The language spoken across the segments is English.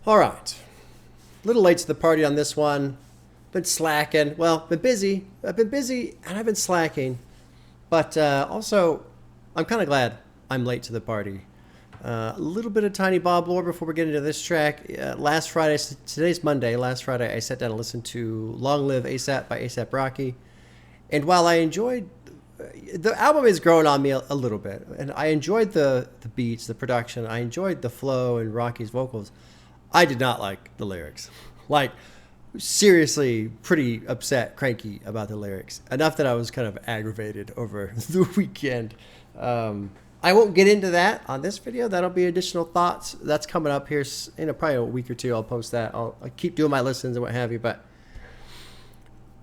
All right. A little late to the party on this one. Been slacking. Well, been busy. I've been busy and I've been slacking. But also, I'm kind of glad I'm late to the party. A little bit of Tiny Bob lore before we get into this track. Last Friday, today's Monday. Last Friday, I sat down and listened to Long Live ASAP by ASAP Rocky. And while I enjoyed, the album has grown on me a little bit. And I enjoyed the beats, the production. I enjoyed the flow and Rocky's vocals. I did not like the lyrics. Like, seriously, pretty upset, cranky about the lyrics. Enough that I was kind of aggravated over the weekend. I won't get into that on this video. That'll be additional thoughts. That's coming up here in probably a week or two. I'll post that. I'll keep doing my listens and what have you. But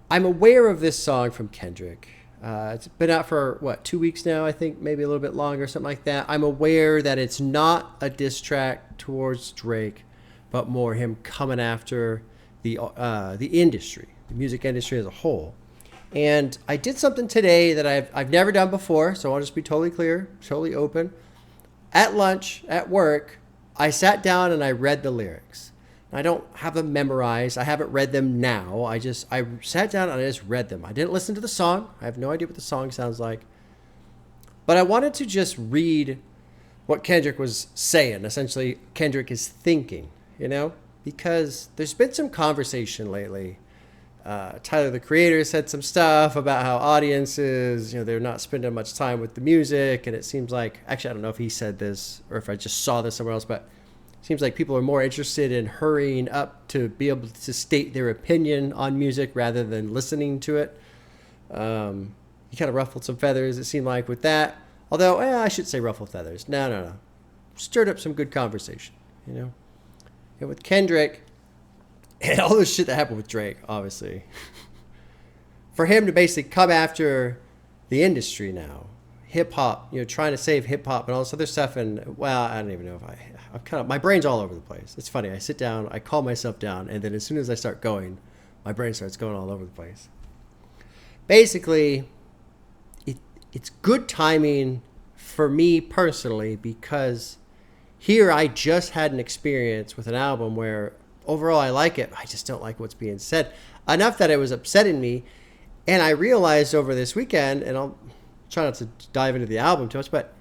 I'm aware of this song from Kendrick. It's been out for, 2 weeks now, I think, maybe a little bit longer, something like that. I'm aware that it's not a diss track towards Drake, but more him coming after the industry, the music industry as a whole. And I did something today that I've never done before, so I'll just be totally clear, totally open. At lunch, at work, I sat down and I read the lyrics. I don't have them memorized. I haven't read them now. I sat down and I just read them. I didn't listen to the song. I have no idea what the song sounds like. But I wanted to just read what Kendrick was saying. Essentially, Kendrick is thinking, because there's been some conversation lately. Tyler, the Creator, said some stuff about how audiences, they're not spending much time with the music. And it seems like, actually, I don't know if he said this or if I just saw this somewhere else, but it seems like people are more interested in hurrying up to be able to state their opinion on music rather than listening to it. He kind of ruffled some feathers, it seemed like, with that. Although, I should say ruffle feathers. No. Stirred up some good conversation, And with Kendrick, and all this shit that happened with Drake, obviously, for him to basically come after the industry now, hip hop, trying to save hip hop and all this other stuff, and I don't even know if I'm my brain's all over the place. It's funny. I sit down, I calm myself down, and then as soon as I start going, my brain starts going all over the place. Basically, it's good timing for me personally because here I just had an experience with an album where overall I like it. I just don't like what's being said. Enough that it was upsetting me. And I realized over this weekend, and I'll try not to dive into the album too much, but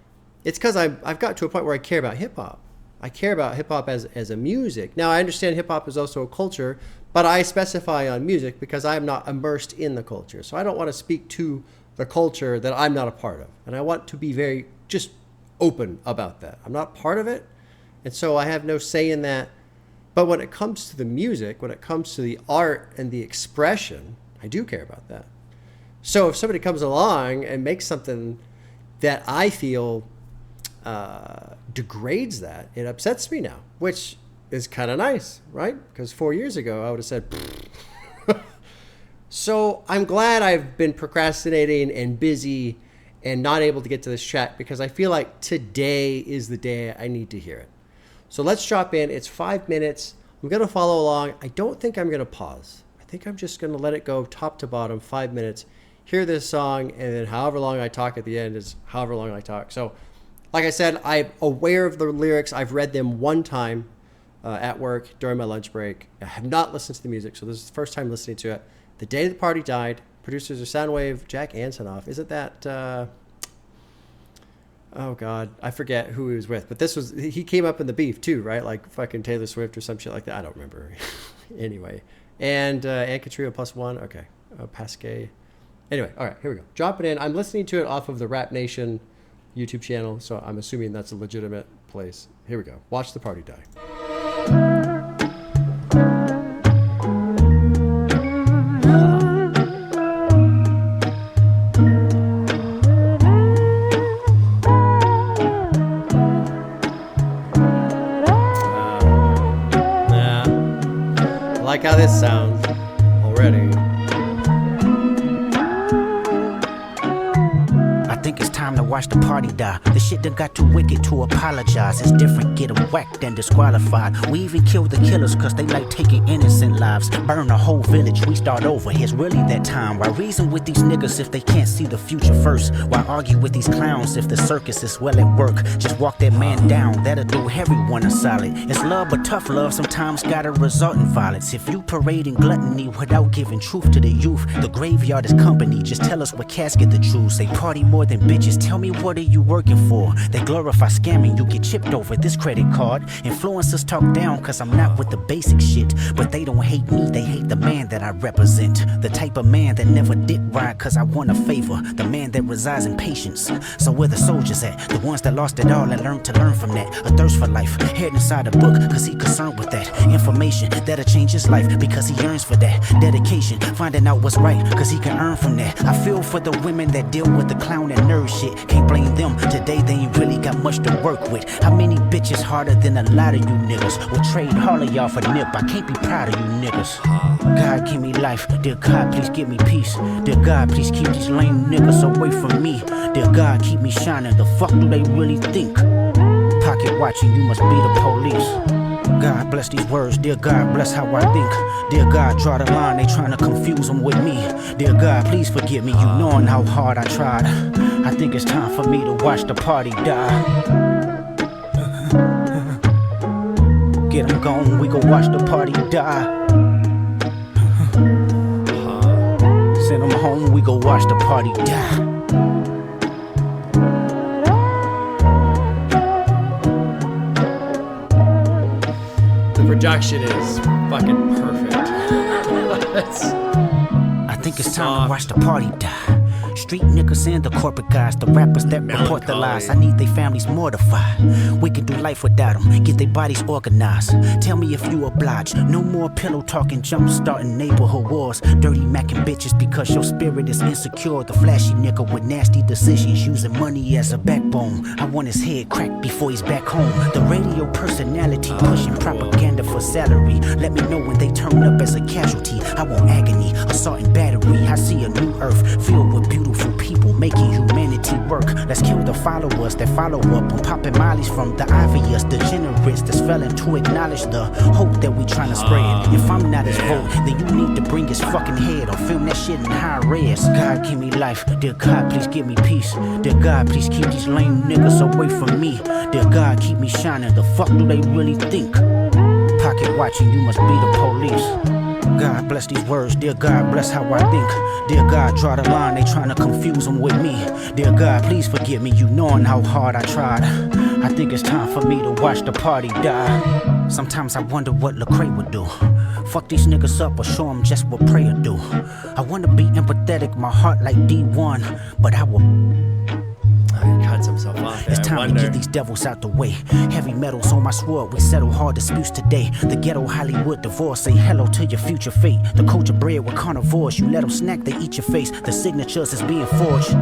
it's because I've got to a point where I care about hip-hop. I care about hip-hop as a music. Now, I understand hip-hop is also a culture, but I specify on music because I'm not immersed in the culture. So I don't want to speak to the culture that I'm not a part of. And I want to be very just open about that. I'm not part of it, and so I have no say in that. But when it comes to the music, when it comes to the art and the expression, I do care about that. So if somebody comes along and makes something that I feel degrades that, it upsets me now, which is kind of nice, right? Because 4 years ago, I would have said, So I'm glad I've been procrastinating and busy and not able to get to this track because I feel like today is the day I need to hear it. So let's drop in. It's 5 minutes. I'm going to follow along. I don't think I'm going to pause. I think I'm just going to let it go top to bottom, 5 minutes, hear this song, and then however long I talk at the end is however long I talk. So like I said, I'm aware of the lyrics. I've read them one time at work during my lunch break. I have not listened to the music, so this is the first time listening to it. The Day the Party Died. Producers are Soundwave, Jack Antonoff. Isn't that... oh God, I forget who he was with, but he came up in the beef too, right? Like fucking Taylor Swift or some shit like that. I don't remember. Anyway, and Ankatrio +1. Okay, Pasquet. Anyway, all right, here we go. Drop it in. I'm listening to it off of the Rap Nation YouTube channel, so I'm assuming that's a legitimate place. Here we go. Watch the party die. I like how this sounds already. I think it's time to watch the party die. The shit done got too wicked to apologize. It's different, get them whacked and disqualified. We even kill the killers cause they like taking innocent lives. Burn a whole village, we start over. Here's really that time. Why reason with these niggas if they can't see the future first? Why argue with these clowns if the circus is well at work? Just walk that man down, that'll do everyone a solid. It's love, but tough love sometimes gotta result in violence. If you parading gluttony without giving truth to the youth, the graveyard is company. Just tell us what casket to choose. They party more than bitches, tell me what are you working for? They glorify scamming, you get chipped over this credit card. Influencers talk down cause I'm not with the basic shit, but they don't hate me, they hate the man that I represent. The type of man that never did right cause I want a favor. The man that resides in patience. So where the soldiers at? The ones that lost it all and learned to learn from that. A thirst for life, head inside a book cause he concerned with that. Information that'll change his life because he yearns for that. Dedication, finding out what's right cause he can earn from that. I feel for the women that deal with the clown and nerd shit. Can't blame them, today they ain't really got much to work with. How many bitches harder than a lot of you niggas? Will trade all of y'all for nip, I can't be proud of you niggas. God give me life, dear God please give me peace. Dear God please keep these lame niggas away from me. Dear God keep me shining, the fuck do they really think? Pocket watching, you must be the police. God bless these words, dear God bless how I think. Dear God draw the line, they tryna confuse them with me. Dear God please forgive me, you knowing how hard I tried. I think it's time for me to watch the party die. Get them gone, we go watch the party die. Send them home, we go watch the party die. The production is fucking perfect. I think it's time to watch the party die. Street niggas and the corporate guys, the rappers that report the lies. I need their families mortified. We can do life without them, get their bodies organized. Tell me if you oblige. No more pillow talking, jump starting neighborhood wars. Dirty macking bitches because your spirit is insecure. The flashy nigga with nasty decisions, using money as a backbone. I want his head cracked before he's back home. The radio personality pushing propaganda for salary. Let me know when they turn up as a casualty. I want agony, assault and battery. I see a new earth filled with beautiful people making humanity work. Let's kill the followers that follow up on popping mollies from the obvious degenerates that's failing to acknowledge the hope that we trying to spread. If I'm not his vote, then you need to bring his fucking head or film that shit in high res. God give me life, dear God please give me peace. Dear God please keep these lame niggas away from me. Dear God keep me shining, the fuck do they really think? Pocket watching, you must be the police. God bless these words, dear God bless how I think. Dear God draw the line, they tryna confuse them with me. Dear God please forgive me, you knowing how hard I tried. I think it's time for me to watch the party die. Sometimes I wonder what Lecrae would do. Fuck these niggas up or show them just what prayer do. I wanna be empathetic, my heart like D1, but I will. He cuts himself off there. It's time to get these devils out the way. Heavy metals on my sword, we settle hard disputes today. The ghetto Hollywood divorce, say hello to your future fate. The culture bred with carnivores, you let them snack, they eat your face. The signatures is being forged.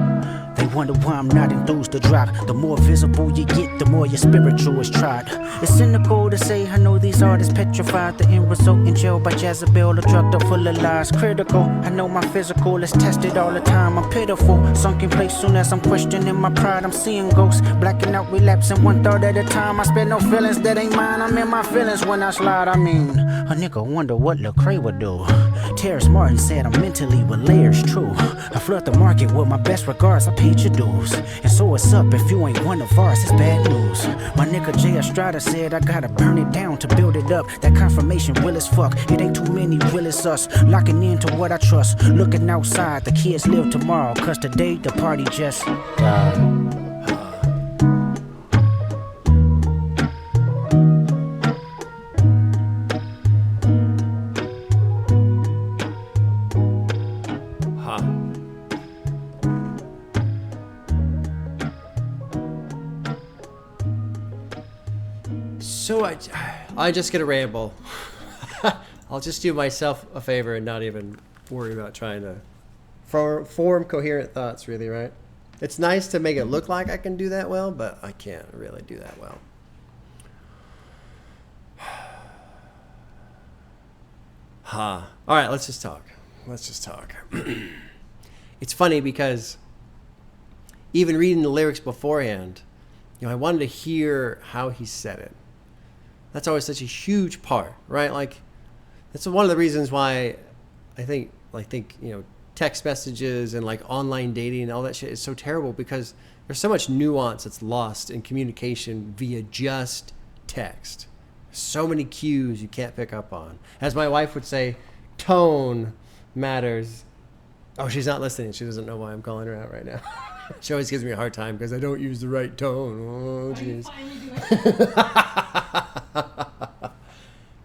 They wonder why I'm not enthused to drop. The more visible you get, the more your spiritual is tried. It's cynical to say I know these artists petrified. The end result in jail by Jezebel, a drugged up full of lies. Critical, I know my physical is tested all the time. I'm pitiful, sunk in place soon as I'm questioning my pride. I'm seeing ghosts, blacking out, relapsing one thought at a time. I spend no feelings that ain't mine. I'm in my feelings when I slide. I mean, a nigga wonder what Lecrae would do. Terrence Martin said I'm mentally with layers, true. I flood the market with my best regards, I paid your dues. And so it's up if you ain't one of ours, it's bad news. My nigga Jay Estrada said I gotta burn it down to build it up. That confirmation real as fuck, it ain't too many real as us. Locking into what I trust, looking outside, the kids live tomorrow. Cause today the party just died. So I just gonna ramble. I'll just do myself a favor and not even worry about trying to form coherent thoughts, really, right? It's nice to make it look like I can do that well, but I can't really do that well. All right, let's just talk. It's funny because even reading the lyrics beforehand, I wanted to hear how he said it. That's always such a huge part, right? Like, that's one of the reasons why I think text messages and like online dating and all that shit is so terrible, because there's so much nuance that's lost in communication via just text. So many cues you can't pick up on. As my wife would say, tone matters. Oh, she's not listening. She doesn't know why I'm calling her out right now. She always gives me a hard time because I don't use the right tone. Oh, jeez.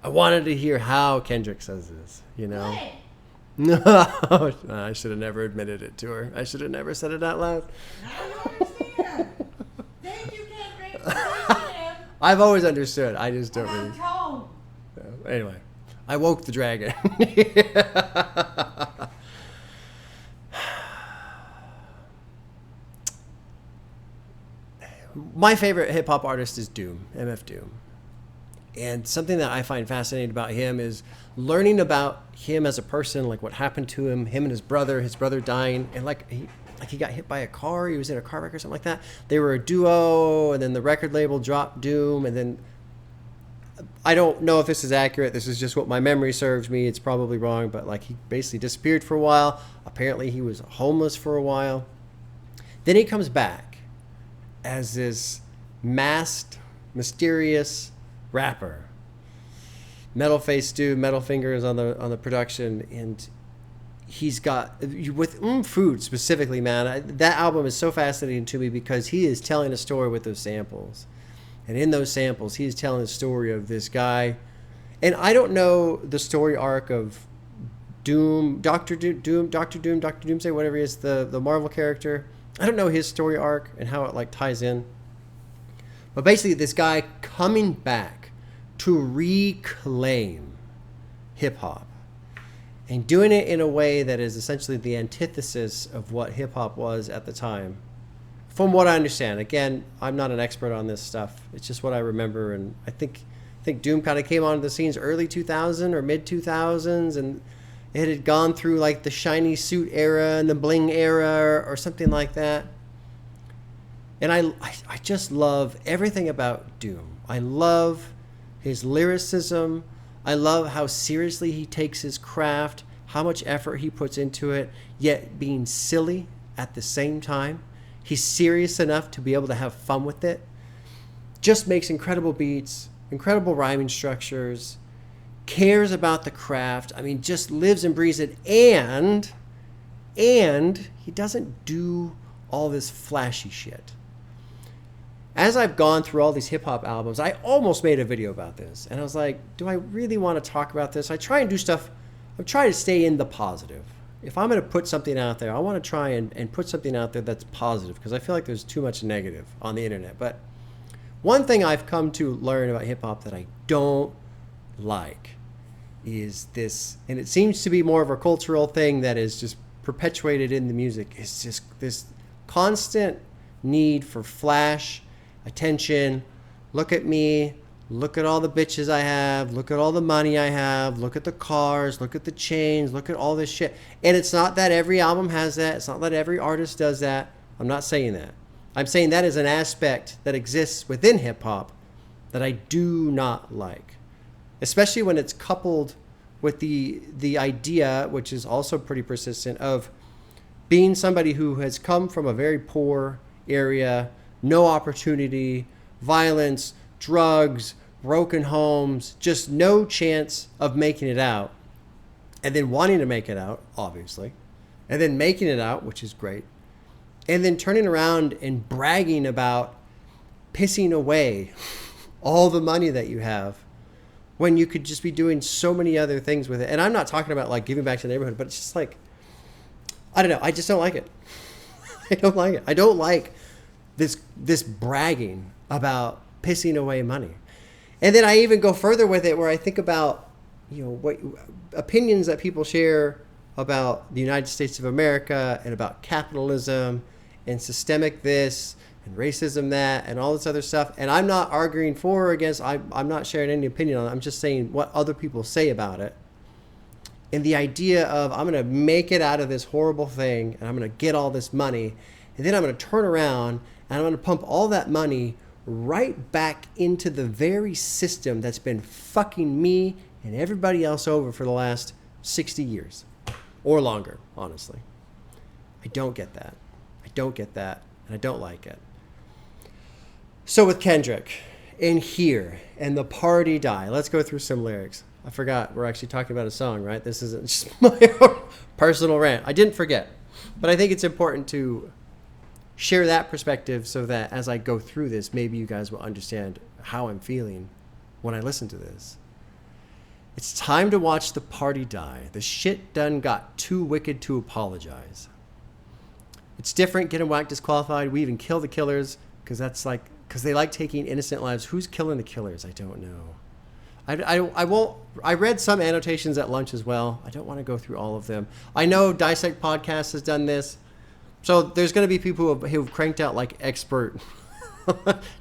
I wanted to hear how Kendrick says this, What? No, I should have never admitted it to her. I should have never said it out loud. Now you understand. Thank you, Kendrick. I've always understood. I just don't really. Tone. Anyway, I woke the dragon. My favorite hip hop artist is Doom, MF Doom. And something that I find fascinating about him is learning about him as a person, like what happened to him and his brother dying, and he got hit by a car. He was in a car wreck or something like that. They were a duo, and then the record label dropped Doom, and then I don't know if this is accurate. This is just what my memory serves me. It's probably wrong, but like he basically disappeared for a while. Apparently he was homeless for a while. Then he comes back as this masked, mysterious rapper. Metal face dude, metal fingers on the production, and he's got with Food specifically, man. That album is so fascinating to me because he is telling a story with those samples, and in those samples, he is telling the story of this guy. And I don't know the story arc of Doom, Doctor Doomsday, whatever he is, the Marvel character. I don't know his story arc and how it like ties in. But basically, this guy coming back to reclaim hip hop and doing it in a way that is essentially the antithesis of what hip hop was at the time. From what I understand, again, I'm not an expert on this stuff. It's just what I remember, and I think Doom kind of came onto the scenes early 2000 or mid 2000s, and it had gone through like the shiny suit era and the bling era or something like that. And I just love everything about Doom. I love his lyricism. I love how seriously he takes his craft, how much effort he puts into it, yet being silly at the same time. He's serious enough to be able to have fun with it. Just makes incredible beats, incredible rhyming structures, cares about the craft. I mean, just lives and breathes it. And he doesn't do all this flashy shit. As I've gone through all these hip hop albums, I almost made a video about this. And I was like, do I really want to talk about this? I try and do stuff. I'm trying to stay in the positive. If I'm going to put something out there, I want to try and put something out there that's positive, because I feel like there's too much negative on the internet. But one thing I've come to learn about hip hop that I don't like is this, and it seems to be more of a cultural thing that is just perpetuated in the music, is just this constant need for flash, attention. Look at me, look at all the bitches I have, look at all the money I have, look at the cars, look at the chains, look at all this shit. And it's not that every album has that, it's not that every artist does that. I'm not saying that. I'm saying that is an aspect that exists within hip hop that I do not like, especially when it's coupled with the idea, which is also pretty persistent, of being somebody who has come from a very poor area, no opportunity, violence, drugs, broken homes, just no chance of making it out, and then wanting to make it out, obviously, and then making it out, which is great, and then turning around and bragging about pissing away all the money that you have when you could just be doing so many other things with it. And I'm not talking about like giving back to the neighborhood, but it's just like, I don't know, I just don't like it. I don't like it. I don't like this bragging about pissing away money. And then I even go further with it, where I think about, what opinions that people share about the United States of America and about capitalism and systemic this and racism that and all this other stuff. And I'm not arguing for or against. I'm not sharing any opinion on it. I'm just saying what other people say about it. And the idea of, I'm going to make it out of this horrible thing, and I'm going to get all this money, and then I'm going to turn around and I'm going to pump all that money right back into the very system that's been fucking me and everybody else over for the last 60 years or longer, honestly. I don't get that. I don't get that, and I don't like it. So with Kendrick, in Here, and The Party Die, let's go through some lyrics. I forgot we're actually talking about a song, right? This isn't just my own personal rant. I didn't forget, but I think it's important to share that perspective so that as I go through this, maybe you guys will understand how I'm feeling when I listen to this. It's time to watch the party die. The shit done got too wicked to apologize. It's different, getting whacked, disqualified. We even kill the killers because they like taking innocent lives. Who's killing the killers? I don't know. I won't. I read some annotations at lunch as well. I don't want to go through all of them. I know Dissect Podcast has done this. So there's going to be people who've cranked out like expert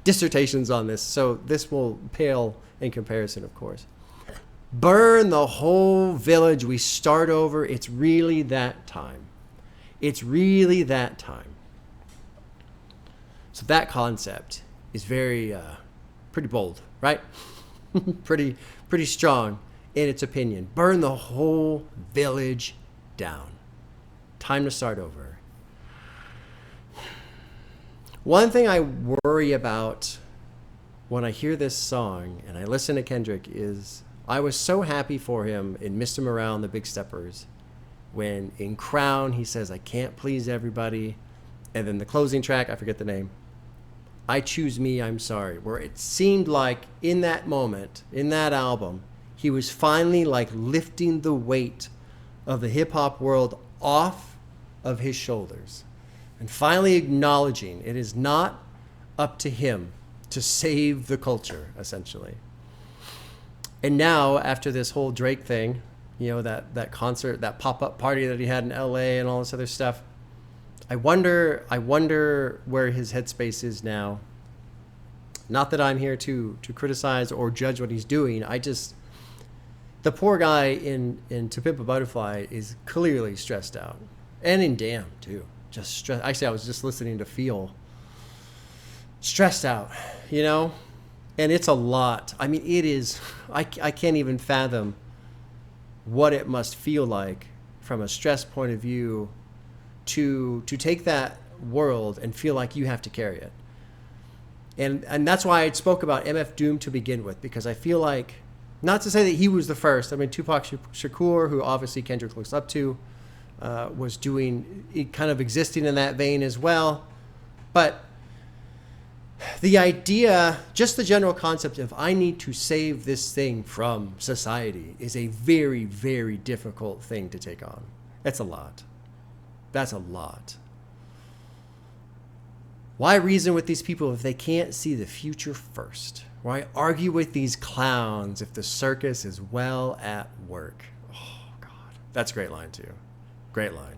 dissertations on this. So this will pale in comparison, of course. Burn the whole village. We start over. It's really that time. It's really that time. So that concept is very, pretty bold, right? pretty strong in its opinion. Burn the whole village down. Time to start over. One thing I worry about when I hear this song and I listen to Kendrick is I was so happy for him in Mr. Morale and the Big Steppers when in Crown he says, I can't please everybody. And then the closing track, I forget the name, I Choose Me, I'm Sorry, where it seemed like in that moment, in that album, he was finally like lifting the weight of the hip hop world off of his shoulders and finally acknowledging it is not up to him to save the culture, essentially. And now, after this whole Drake thing, you know, that concert, that pop-up party that he had in LA and all this other stuff, I wonder where his headspace is now. Not that I'm here to criticize or judge what he's doing. The poor guy in To Pimp a Butterfly is clearly stressed out. And in Damn, too. Just stressed. Actually, I was just listening to Feel. Stressed out, you know? And it's a lot. I mean, it is. I can't even fathom what it must feel like from a stress point of view to take that world and feel like you have to carry it. And that's why I spoke about MF Doom to begin with, because I feel like, not to say that he was the first. I mean, Tupac Shakur, who obviously Kendrick looks up to, was doing, kind of existing in that vein as well. But the idea, just the general concept of I need to save this thing from society is a very, very difficult thing to take on. That's a lot. That's a lot. Why reason with these people if they can't see the future first? Why argue with these clowns if the circus is well at work? Oh, God. That's a great line, too. Great line.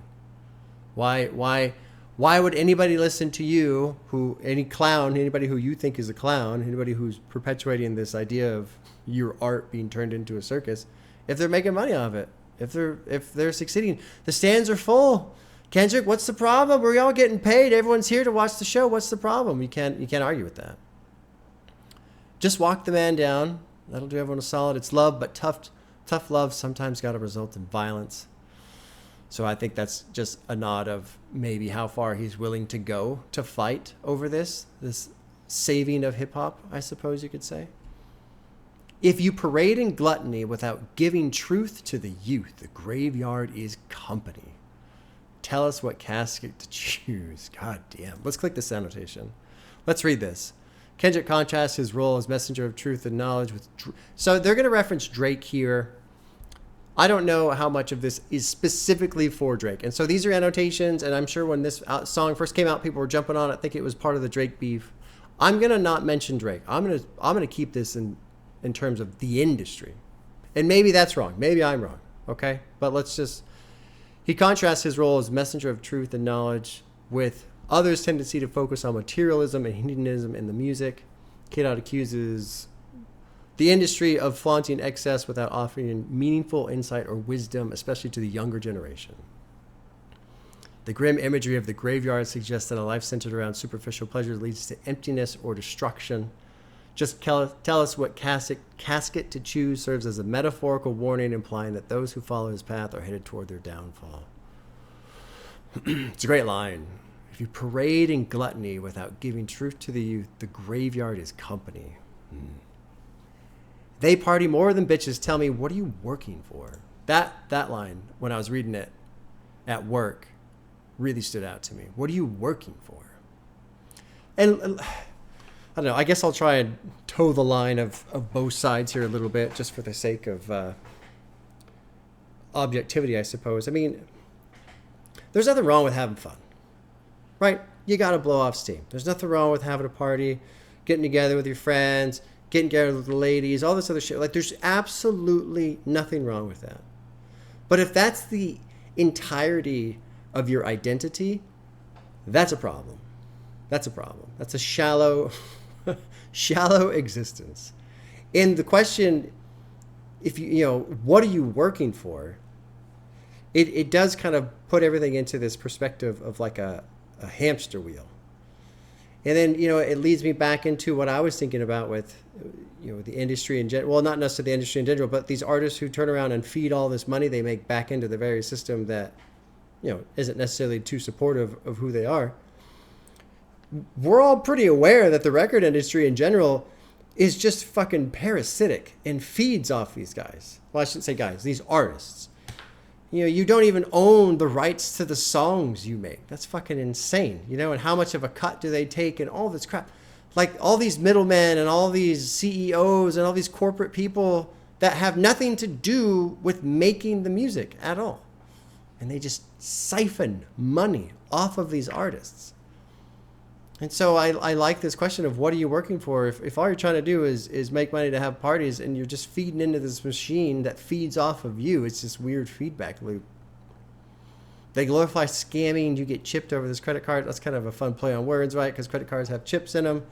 Why would anybody listen to you, any clown, anybody who you think is a clown, anybody who's perpetuating this idea of your art being turned into a circus, if they're making money off it, if they're succeeding? The stands are full. Kendrick, what's the problem? We're all getting paid. Everyone's here to watch the show. What's the problem? You can't argue with that. Just walk the man down. That'll do everyone a solid. It's love, but tough love sometimes got to result in violence. So I think that's just a nod of maybe how far he's willing to go to fight over this saving of hip hop, I suppose you could say. If you parade in gluttony without giving truth to the youth, the graveyard is company. Tell us what casket to choose. God damn. Let's click this annotation. Let's read this. Kendrick contrasts his role as messenger of truth and knowledge with... So they're going to reference Drake here. I don't know how much of this is specifically for Drake. And so these are annotations, and I'm sure when this song first came out, people were jumping on it. I think it was part of the Drake beef. I'm going to not mention Drake. I'm going to keep this in terms of the industry. And maybe that's wrong. Maybe I'm wrong. Okay? But let's just... He contrasts his role as messenger of truth and knowledge with others' tendency to focus on materialism and hedonism in the music. Kid Out accuses the industry of flaunting excess without offering meaningful insight or wisdom, especially to the younger generation. The grim imagery of the graveyard suggests that a life centered around superficial pleasure leads to emptiness or destruction. Just tell us what casket to choose serves as a metaphorical warning, implying that those who follow his path are headed toward their downfall. It's a great line. If you parade in gluttony without giving truth to the youth, the graveyard is company. They party more than bitches. Tell me, what are you working for? That line, when I was reading it at work, really stood out to me. What are you working for? And I don't know. I guess I'll try and toe the line of both sides here a little bit, just for the sake of objectivity, I suppose. I mean, there's nothing wrong with having fun, right? You got to blow off steam. There's nothing wrong with having a party, getting together with your friends, getting together with the ladies, all this other shit. Like, there's absolutely nothing wrong with that. But if that's the entirety of your identity, that's a problem. That's a problem. That's a shallow existence. And the question, if what are you working for? It does kind of put everything into this perspective of like a hamster wheel. And then, it leads me back into what I was thinking about with, the industry in general. Well, not necessarily the industry in general, but these artists who turn around and feed all this money they make back into the very system that, isn't necessarily too supportive of who they are. We're all pretty aware that the record industry in general is just fucking parasitic and feeds off these guys. Well, I shouldn't say guys, these artists. You don't even own the rights to the songs you make. That's fucking insane. And how much of a cut do they take and all this crap? Like all these middlemen and all these CEOs and all these corporate people that have nothing to do with making the music at all. And they just siphon money off of these artists. And so I like this question of what are you working for? If all you're trying to do is make money to have parties and you're just feeding into this machine that feeds off of you, it's this weird feedback loop. They glorify scamming. You get chipped over this credit card. That's kind of a fun play on words, right? Because credit cards have chips in them.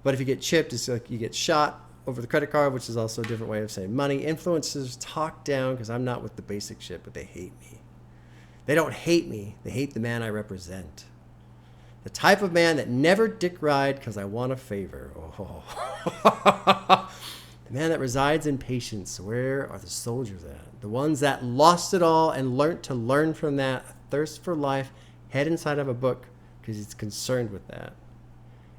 But if you get chipped, it's like you get shot over the credit card, which is also a different way of saying money. Influencers talk down because I'm not with the basic shit, but they hate me. They don't hate me. They hate the man I represent. The type of man that never dick ride because I want a favor. Oh. The man that resides in patience. Where are the soldiers at? The ones that lost it all and learned to learn from that. A thirst for life. Head inside of a book because he's concerned with that.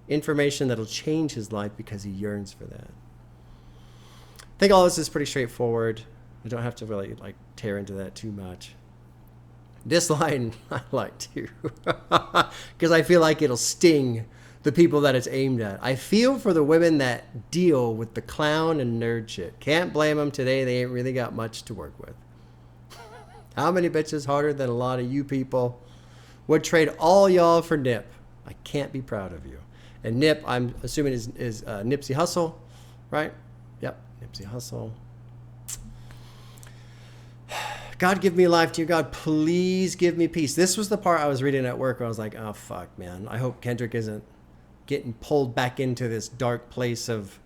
Information that'll change his life because he yearns for that. I think all this is pretty straightforward. I don't have to really tear into that too much. This line I like too, because I feel like it'll sting the people that it's aimed at. I feel for the women that deal with the clown and nerd shit. Can't blame them today. They ain't really got much to work with. How many bitches harder than a lot of you people would trade all y'all for Nip? I can't be proud of you. And Nip, I'm assuming is Nipsey Hussle, right? Yep, Nipsey Hussle. God, give me life, dear God. Please give me peace. This was the part I was reading at work where I was like, oh, fuck, man. I hope Kendrick isn't getting pulled back into this dark place of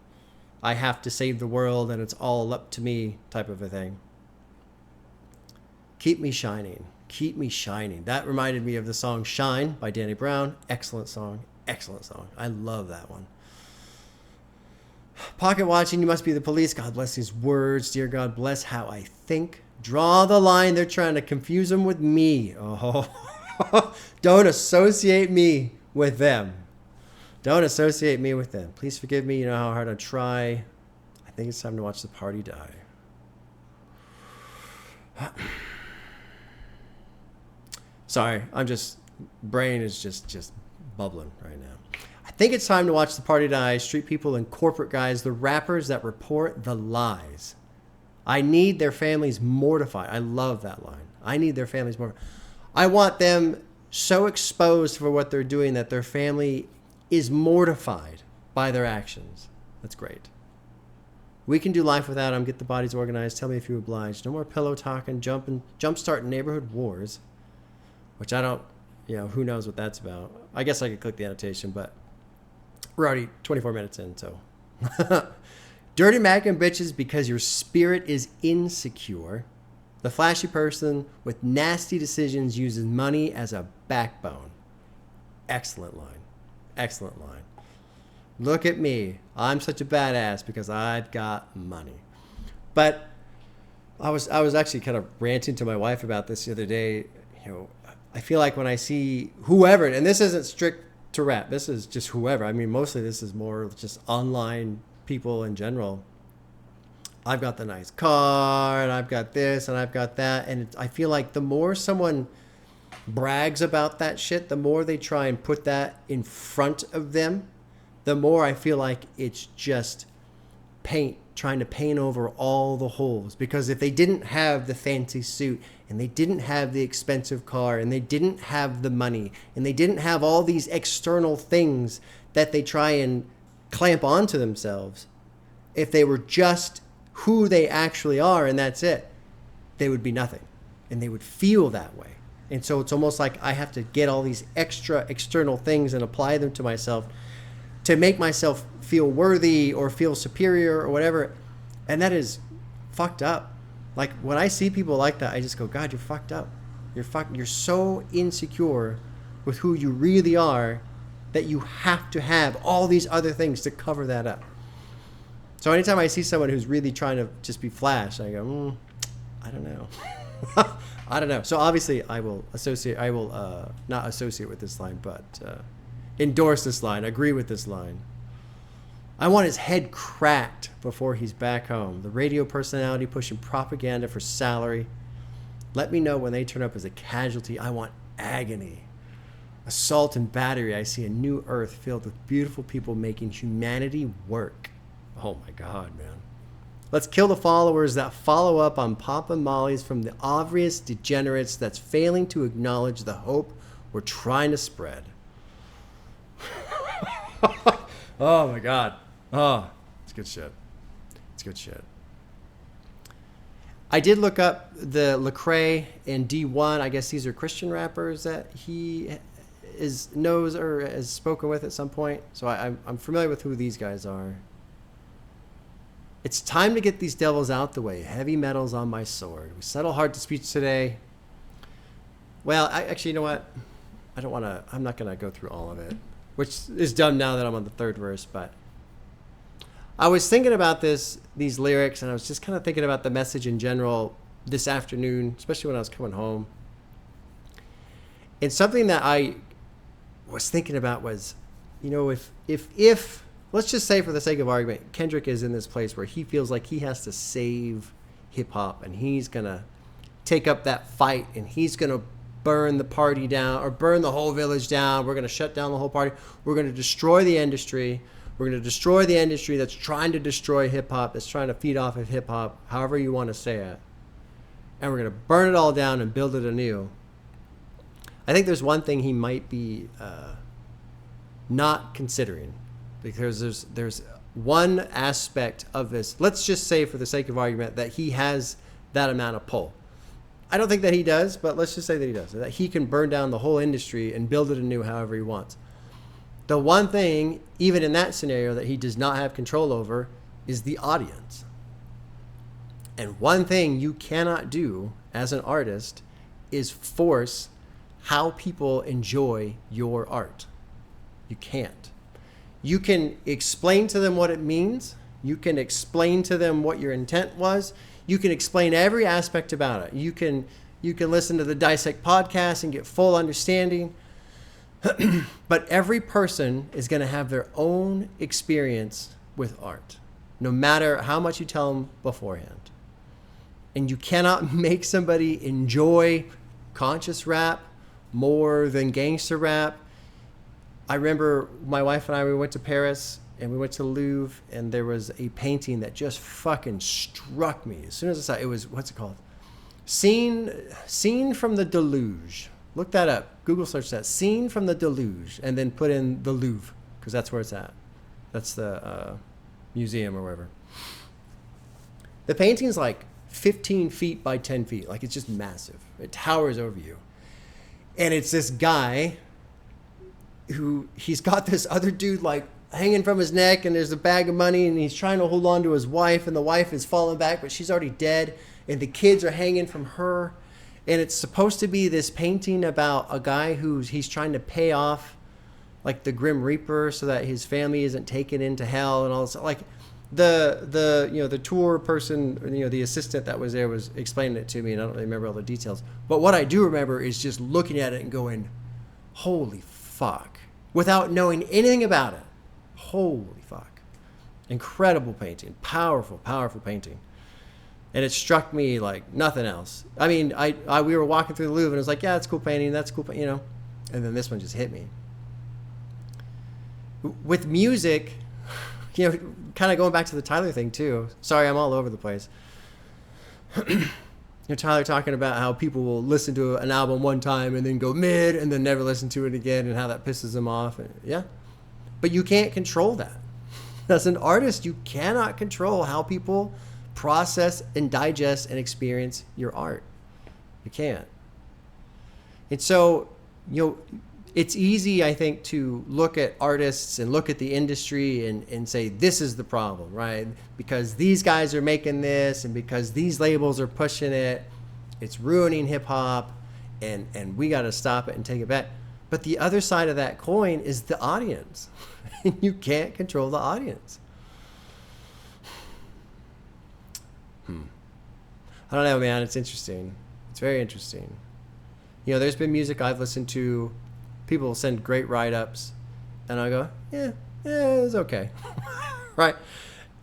I have to save the world and it's all up to me type of a thing. Keep me shining. Keep me shining. That reminded me of the song Shine by Danny Brown. Excellent song. Excellent song. I love that one. Pocket watching, you must be the police. God bless these words. Dear God, bless how I think. Draw the line. They're trying to confuse them with me. Oh, don't associate me with them. Don't associate me with them. Please forgive me. You know how hard I try. I think it's time to watch the party die. Sorry, brain is just bubbling right now. I think it's time to watch the party die. Street people and corporate guys, the rappers that report the lies. I need their families mortified. I love that line. I need their families mortified. I want them so exposed for what they're doing that their family is mortified by their actions. That's great. We can do life without them. Get the bodies organized. Tell me if you oblige. No more pillow talking, jumpstart neighborhood wars, which I don't, who knows what that's about. I guess I could click the annotation, but we're already 24 minutes in, so. Dirty Mac and bitches because your spirit is insecure. The flashy person with nasty decisions uses money as a backbone. Excellent line. Excellent line. Look at me. I'm such a badass because I've got money. But I was actually kind of ranting to my wife about this the other day. You know, I feel like when I see whoever, and this isn't strict to rap, this is just whoever. I mean, mostly this is more just online people in general. I've got the nice car, and I've got this, and I've got that. And I feel like the more someone brags about that shit, the more they try and put that in front of them, the more I feel like it's just trying to paint over all the holes. Because if they didn't have the fancy suit, and they didn't have the expensive car, and they didn't have the money, and they didn't have all these external things that they try and clamp onto themselves, if they were just who they actually are and that's it, they would be nothing. And they would feel that way. And so it's almost like I have to get all these extra external things and apply them to myself to make myself feel worthy or feel superior or whatever. And that is fucked up. Like when I see people like that, I just go, God, you're fucked up. You're so insecure with who you really are that you have to have all these other things to cover that up. So anytime I see someone who's really trying to just be flash, I go, I don't know. I don't know. So obviously I will not associate with this line, but endorse this line, agree with this line. I want his head cracked before he's back home. The radio personality pushing propaganda for salary. Let me know when they turn up as a casualty. I want agony. Assault and battery. I see a new earth filled with beautiful people making humanity work. Oh my God, man. Let's kill the followers that follow up on Pop and Molly's from the obvious degenerates that's failing to acknowledge the hope we're trying to spread. Oh my God. Oh, it's good shit. It's good shit. I did look up the Lecrae and D1. I guess these are Christian rappers that he knows or has spoken with at some point. So I'm familiar with who these guys are. It's time to get these devils out the way. Heavy metal's on my sword. We settle hard to speech today. Well, actually, you know what? I'm not going to go through all of it, which is dumb now that I'm on the third verse. But I was thinking about these lyrics, and I was just kind of thinking about the message in general this afternoon, especially when I was coming home. And something that I was thinking about was, you know, if let's just say for the sake of argument, Kendrick is in this place where he feels like he has to save hip hop, and he's going to take up that fight, and he's going to burn the party down or burn the whole village down. We're going to shut down the whole party. We're going to destroy the industry. We're going to destroy the industry that's trying to destroy hip hop, that's trying to feed off of hip hop, however you want to say it. And we're going to burn it all down and build it anew. I think there's one thing he might be not considering, because there's one aspect of this. Let's just say, for the sake of argument, that he has that amount of pull. I don't think that he does, but let's just say that he does. That he can burn down the whole industry and build it anew however he wants. The one thing, even in that scenario, that he does not have control over is the audience. And one thing you cannot do as an artist is force how people enjoy your art. You can't. You can explain to them what it means. You can explain to them what your intent was. You can explain every aspect about it. You can listen to the Dissect podcast and get full understanding. But every person is going to have their own experience with art, no matter how much you tell them beforehand. And you cannot make somebody enjoy conscious rap more than gangster rap. I remember my wife and I, we went to Paris and we went to the Louvre, and there was a painting that just fucking struck me. As soon as I saw it, it was, what's it called? Scene from the Deluge. Look that up. Google search that. Scene from the Deluge, and then put in the Louvre, because that's where it's at. That's the museum or wherever. The painting's like 15 feet by 10 feet. Like, it's just massive. It towers over you. And it's this guy who, he's got this other dude like hanging from his neck, and there's a bag of money, and he's trying to hold on to his wife, and the wife is falling back, but she's already dead, and the kids are hanging from her. And it's supposed to be this painting about a guy he's trying to pay off, like the Grim Reaper, so that his family isn't taken into hell and all this. Like the tour person, the assistant that was there was explaining it to me, and I don't really remember all the details. But what I do remember is just looking at it and going, "Holy fuck!" without knowing anything about it. Holy fuck! Incredible painting, powerful painting. And it struck me like nothing else. I mean, we were walking through the Louvre, and it was like, yeah, it's cool painting, that's cool, And then this one just hit me. With music, kind of going back to the Tyler thing too. Sorry, I'm all over the place. Tyler talking about how people will listen to an album one time and then go mid and then never listen to it again, and how that pisses them off. Yeah, but you can't control that. As an artist, you cannot control how people process and digest and experience your art. You can't. And so, it's easy, I think, to look at artists and look at the industry and say, this is the problem, right? Because these guys are making this, and because these labels are pushing it, it's ruining hip hop, and we got to stop it and take it back. But the other side of that coin is the audience. You can't control the audience. I don't know, man. It's interesting. It's very interesting. There's been music I've listened to. People send great write-ups, and I go, yeah, it's okay. Right?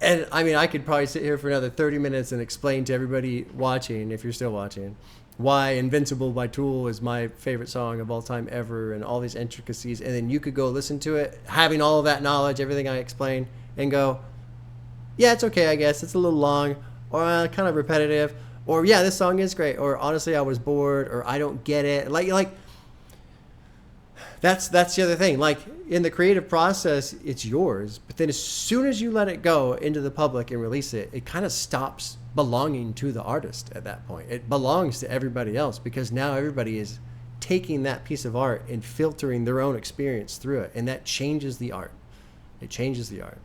And I mean, I could probably sit here for another 30 minutes and explain to everybody watching, if you're still watching, why Invincible by Tool is my favorite song of all time ever, and all these intricacies. And then you could go listen to it, having all of that knowledge, everything I explained, and go, yeah, it's okay, I guess. It's a little long, or kind of repetitive, or yeah, this song is great, or honestly, I was bored, or I don't get it. Like that's the other thing. Like, in the creative process, it's yours, but then as soon as you let it go into the public and release it, it kind of stops belonging to the artist at that point. It belongs to everybody else, because now everybody is taking that piece of art and filtering their own experience through it, and that changes the art. It changes the art.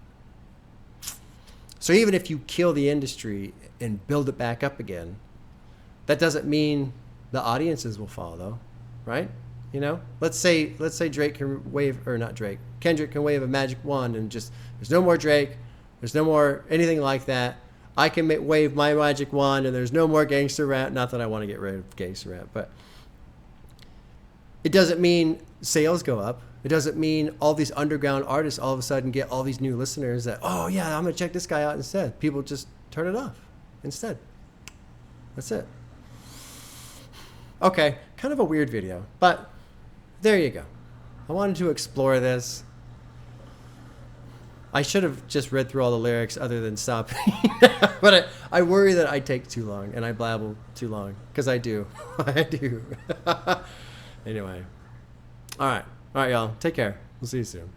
So even if you kill the industry and build it back up again, that doesn't mean the audiences will follow, right? Let's say Drake can wave, or not Drake, Kendrick can wave a magic wand and just, there's no more Drake, there's no more anything like that. I can wave my magic wand and there's no more gangster rap. Not that I want to get rid of gangster rap, but it doesn't mean sales go up. It doesn't mean all these underground artists all of a sudden get all these new listeners that, oh yeah, I'm going to check this guy out instead. People just turn it off instead. That's it. Okay, kind of a weird video, but there you go. I wanted to explore this. I should have just read through all the lyrics other than stopping. But I worry that I take too long and I blabble too long, because I do. I do. Anyway. All right, y'all. Take care. We'll see you soon.